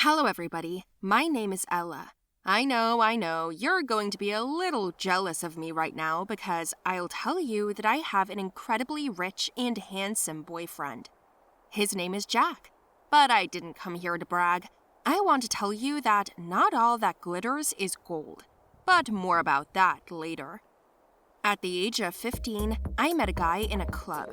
Hello, everybody. My name is Ella. I know, you're going to be a little jealous of me right now because I'll tell you that I have an incredibly rich and handsome boyfriend. His name is Jack. But I didn't come here to brag. I want to tell you that not all that glitters is gold. But more about that later. At the age of 15, I met a guy in a club.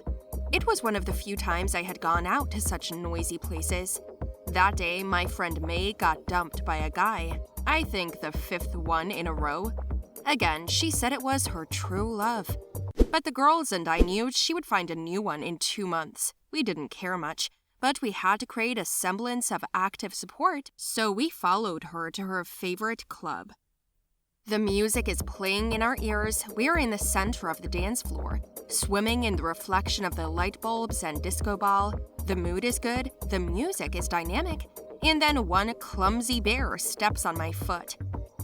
It was one of the few times I had gone out to such noisy places. That day, my friend May got dumped by a guy. I think the fifth one in a row. Again, she said it was her true love. But the girls and I knew she would find a new one in 2 months. We didn't care much, but we had to create a semblance of active support, so we followed her to her favorite club. The music is playing in our ears. We're in the center of the dance floor, swimming in the reflection of the light bulbs and disco ball. The mood is good, the music is dynamic, and then one clumsy bear steps on my foot.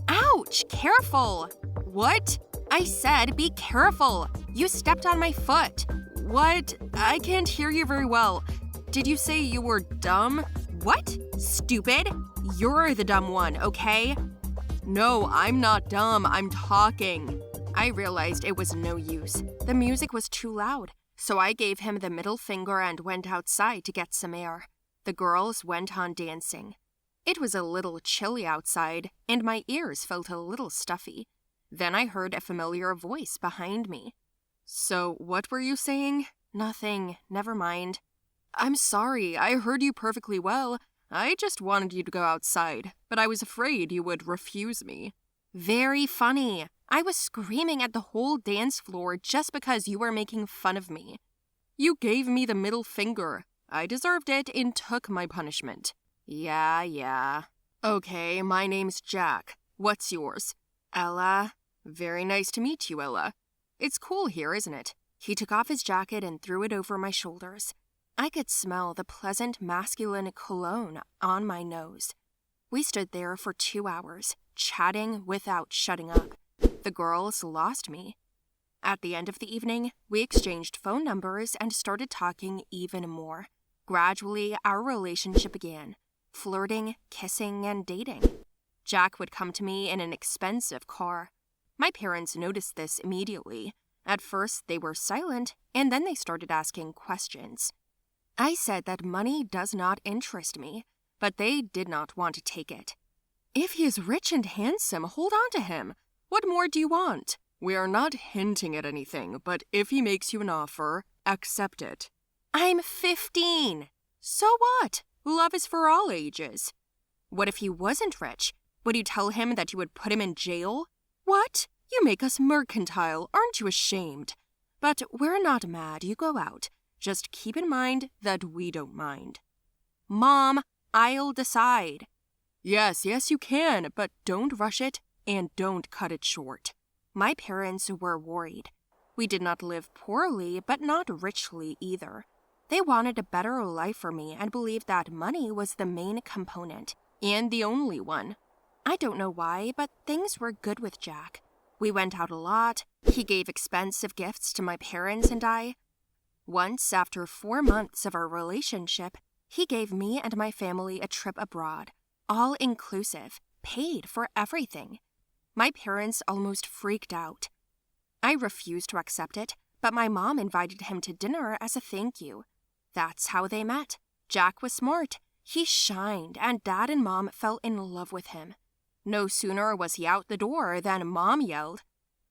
Ouch! Careful! What? I said be careful! You stepped on my foot! What? I can't hear you very well. Did you say you were dumb? What? Stupid? You're the dumb one, okay? No, I'm not dumb, I'm talking. I realized it was no use. The music was too loud, so I gave him the middle finger and went outside to get some air. The girls went on dancing. It was a little chilly outside, and my ears felt a little stuffy. Then I heard a familiar voice behind me. So, what were you saying? Nothing, never mind. I'm sorry, I heard you perfectly well. I just wanted you to go outside, but I was afraid you would refuse me. Very funny. I was screaming at the whole dance floor just because you were making fun of me. You gave me the middle finger. I deserved it and took my punishment. Yeah. Okay, my name's Jack. What's yours? Ella. Very nice to meet you, Ella. It's cool here, isn't it? He took off his jacket and threw it over my shoulders. I could smell the pleasant masculine cologne on my nose. We stood there for 2 hours, chatting without shutting up. The girls lost me. At the end of the evening, we exchanged phone numbers and started talking even more. Gradually, our relationship began. Flirting, kissing, and dating. Jack would come to me in an expensive car. My parents noticed this immediately. At first, they were silent, and then they started asking questions. I said that money does not interest me, but they did not want to take it. If he is rich and handsome, hold on to him. What more do you want? We are not hinting at anything, but if he makes you an offer, accept it. I'm 15. So what? Love is for all ages. What if he wasn't rich? Would you tell him that you would put him in jail? What? You make us mercantile, aren't you ashamed? But we're not mad, you go out. Just keep in mind that we don't mind. Mom, I'll decide. Yes, you can, but don't rush it and don't cut it short. My parents were worried. We did not live poorly, but not richly either. They wanted a better life for me and believed that money was the main component, and the only one. I don't know why, but things were good with Jack. We went out a lot. He gave expensive gifts to my parents and I. Once, after 4 months of our relationship, he gave me and my family a trip abroad, all inclusive, paid for everything. My parents almost freaked out. I refused to accept it, but my mom invited him to dinner as a thank you. That's how they met. Jack was smart. He shined, and Dad and Mom fell in love with him. No sooner was he out the door than Mom yelled,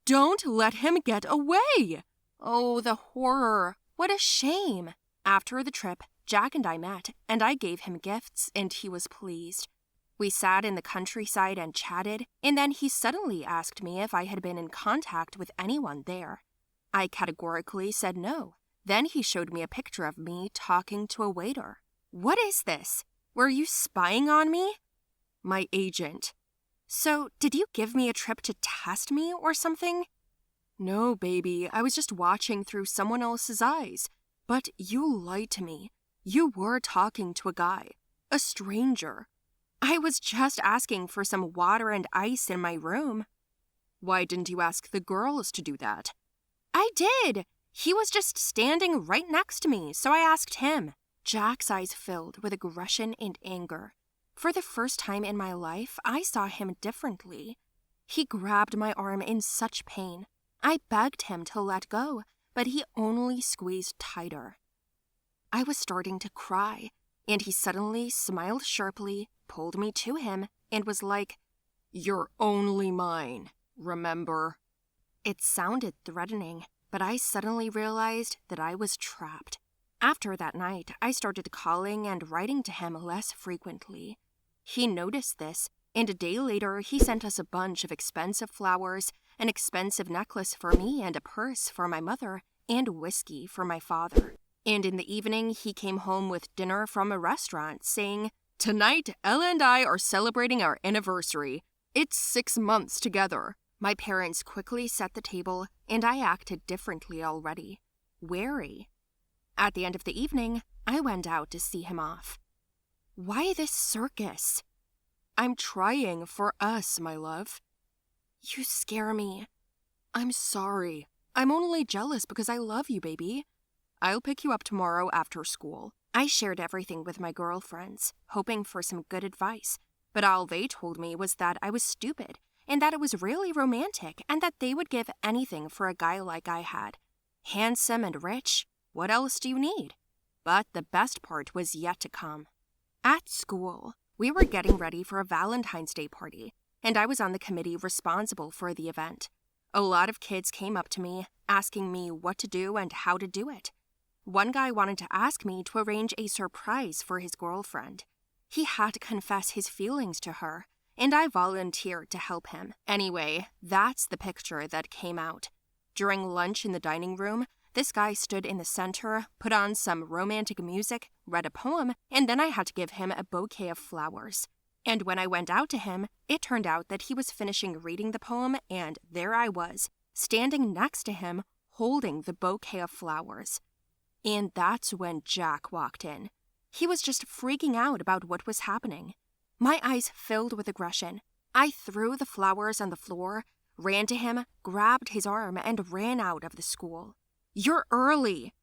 "Don't let him get away!" Oh, the horror. What a shame. After the trip, Jack and I met, and I gave him gifts, and he was pleased. We sat in the countryside and chatted, and then he suddenly asked me if I had been in contact with anyone there. I categorically said no. Then he showed me a picture of me talking to a waiter. What is this? Were you spying on me? My agent. So, did you give me a trip to test me or something? No, baby, I was just watching through someone else's eyes. But you lied to me. You were talking to a guy. A stranger. I was just asking for some water and ice in my room. Why didn't you ask the girls to do that? I did. He was just standing right next to me, so I asked him. Jack's eyes filled with aggression and anger. For the first time in my life, I saw him differently. He grabbed my arm in such pain. I begged him to let go, but he only squeezed tighter. I was starting to cry, and he suddenly smiled sharply, pulled me to him, and was like, "You're only mine, remember?" It sounded threatening, but I suddenly realized that I was trapped. After that night, I started calling and writing to him less frequently. He noticed this, and a day later he sent us a bunch of expensive flowers, an expensive necklace for me and a purse for my mother, and whiskey for my father. And in the evening, he came home with dinner from a restaurant, saying, "Tonight, Ella and I are celebrating our anniversary. It's 6 months together." My parents quickly set the table, and I acted differently already, wary. At the end of the evening, I went out to see him off. "Why this circus?" "I'm trying for us, my love." "You scare me." "I'm sorry. I'm only jealous because I love you, baby. I'll pick you up tomorrow after school." I shared everything with my girlfriends, hoping for some good advice, but all they told me was that I was stupid and that it was really romantic and that they would give anything for a guy like I had. Handsome and rich, what else do you need? But the best part was yet to come. At school, we were getting ready for a Valentine's Day party, and I was on the committee responsible for the event. A lot of kids came up to me, asking me what to do and how to do it. One guy wanted to ask me to arrange a surprise for his girlfriend. He had to confess his feelings to her, and I volunteered to help him. Anyway, that's the picture that came out. During lunch in the dining room, this guy stood in the center, put on some romantic music, read a poem, and then I had to give him a bouquet of flowers. And when I went out to him, it turned out that he was finishing reading the poem, and there I was, standing next to him, holding the bouquet of flowers. And that's when Jack walked in. He was just freaking out about what was happening. My eyes filled with aggression. I threw the flowers on the floor, ran to him, grabbed his arm, and ran out of the school. "You're early."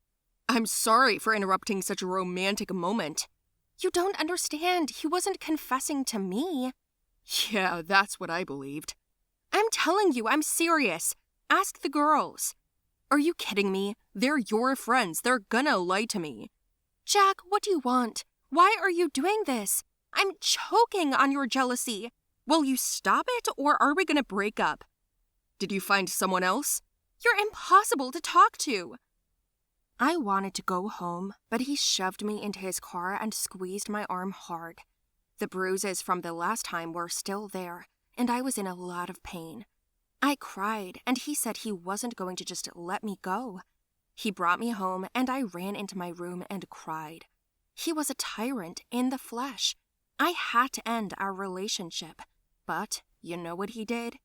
"I'm sorry for interrupting such a romantic moment." "You don't understand. He wasn't confessing to me." "Yeah, that's what I believed." "I'm telling you, I'm serious. Ask the girls." "Are you kidding me? They're your friends. They're gonna lie to me." "Jack, what do you want? Why are you doing this? I'm choking on your jealousy. Will you stop it, or are we gonna break up?" "Did you find someone else?" "You're impossible to talk to." I wanted to go home, but he shoved me into his car and squeezed my arm hard. The bruises from the last time were still there, and I was in a lot of pain. I cried, and he said he wasn't going to just let me go. He brought me home, and I ran into my room and cried. He was a tyrant in the flesh. I had to end our relationship. But you know what he did?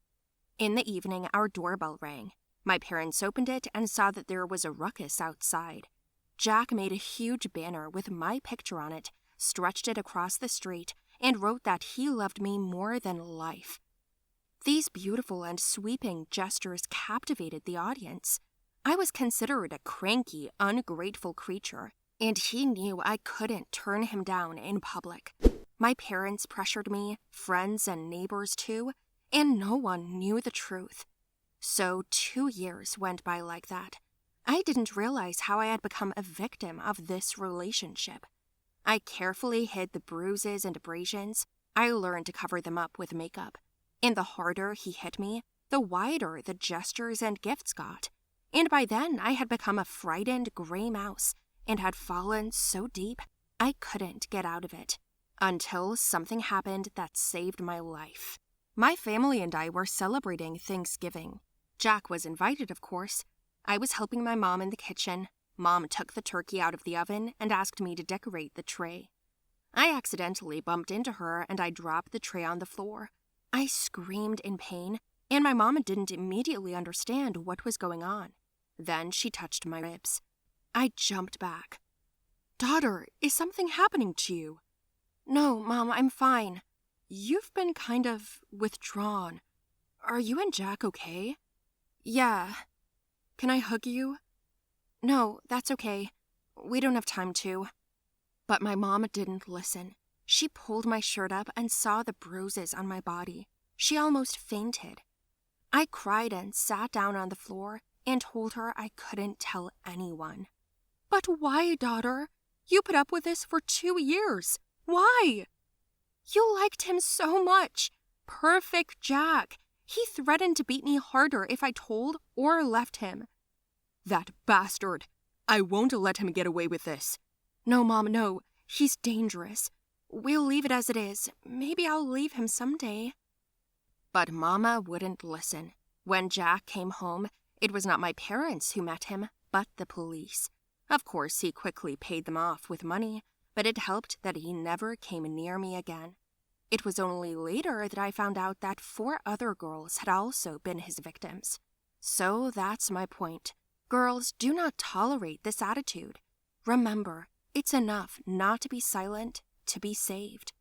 In the evening, our doorbell rang. My parents opened it and saw that there was a ruckus outside. Jack made a huge banner with my picture on it, stretched it across the street, and wrote that he loved me more than life. These beautiful and sweeping gestures captivated the audience. I was considered a cranky, ungrateful creature, and he knew I couldn't turn him down in public. My parents pressured me, friends and neighbors too, and no one knew the truth. So 2 years went by like that. I didn't realize how I had become a victim of this relationship. I carefully hid the bruises and abrasions. I learned to cover them up with makeup. And the harder he hit me, the wider the gestures and gifts got. And by then, I had become a frightened gray mouse and had fallen so deep I couldn't get out of it. Until something happened that saved my life. My family and I were celebrating Thanksgiving. Jack was invited, of course. I was helping my mom in the kitchen. Mom took the turkey out of the oven and asked me to decorate the tray. I accidentally bumped into her and I dropped the tray on the floor. I screamed in pain, and my mom didn't immediately understand what was going on. Then she touched my ribs. I jumped back. "Daughter, is something happening to you?" "No, Mom, I'm fine." "You've been kind of withdrawn. Are you and Jack okay?" "Yeah." "Can I hug you?" "No, that's okay. We don't have time to." But my mom didn't listen. She pulled my shirt up and saw the bruises on my body. She almost fainted. I cried and sat down on the floor and told her I couldn't tell anyone. But why, daughter? You put up with this for 2 years. Why? You liked him so much. Perfect Jack. He threatened to beat me harder if I told or left him. That bastard. I won't let him get away with this. No, Mom, no. He's dangerous. We'll leave it as it is. Maybe I'll leave him someday. But Mama wouldn't listen. When Jack came home, it was not my parents who met him, but the police. Of course, he quickly paid them off with money, but it helped that he never came near me again. It was only later that I found out that 4 other girls had also been his victims. So that's my point. Girls, do not tolerate this attitude. Remember, it's enough not to be silent to be saved.